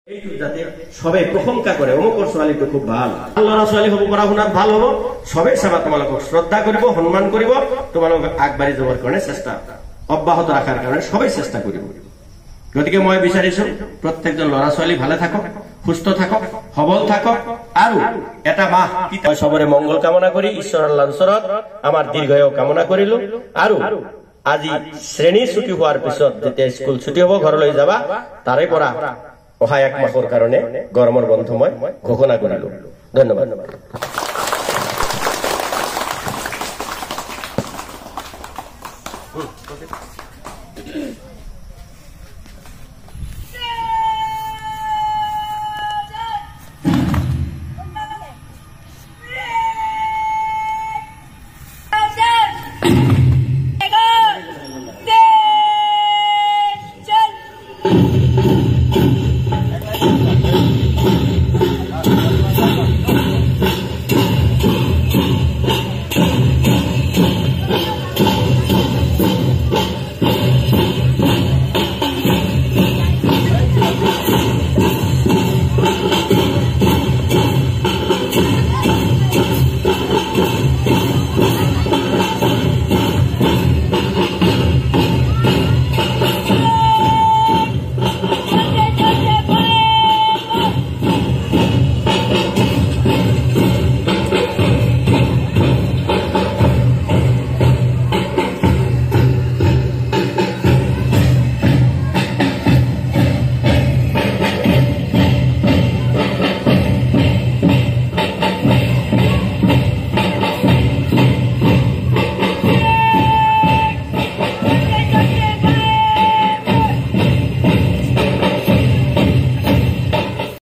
এইটু যাতে সবাই প্ৰশংসা কৰে অমুকৰ ছোৱালীটো খুব ভাল ল'ৰা ছোৱালী হ'ব পঢ়া শুনাত ভাল হ'ব সবে চাবা তোমালোকক শ্ৰদ্ধা কৰিব সন্মান কৰিব তোমালোক আগবাঢ়ি যাবৰ কাৰণে চেষ্টা অব্যাহত ৰাখাৰ কাৰণে সবে চেষ্টা কৰিব গতিকে মই বিচাৰিছো প্ৰত্যেকজন ল'ৰা ছোৱালী ভালে থাকক সুস্থ থাকক সবল থাকক আৰু এটা মাহ মই সবৰে মংগল কামনা কৰি ঈশ্বৰৰ লাঞ্চৰত আমাৰ দীৰ্ঘায়ু কামনা কৰিলো আৰু আজি শ্ৰেণী ছুটি হোৱাৰ পিছত যেতিয়া স্কুল ছুটি হ'ব ঘৰলৈ যাবা তাৰে পৰা অহা এক মাহৰ কাৰণে গৰমৰ বন্ধ মই ঘোষণা কৰিলো ধন্যবাদ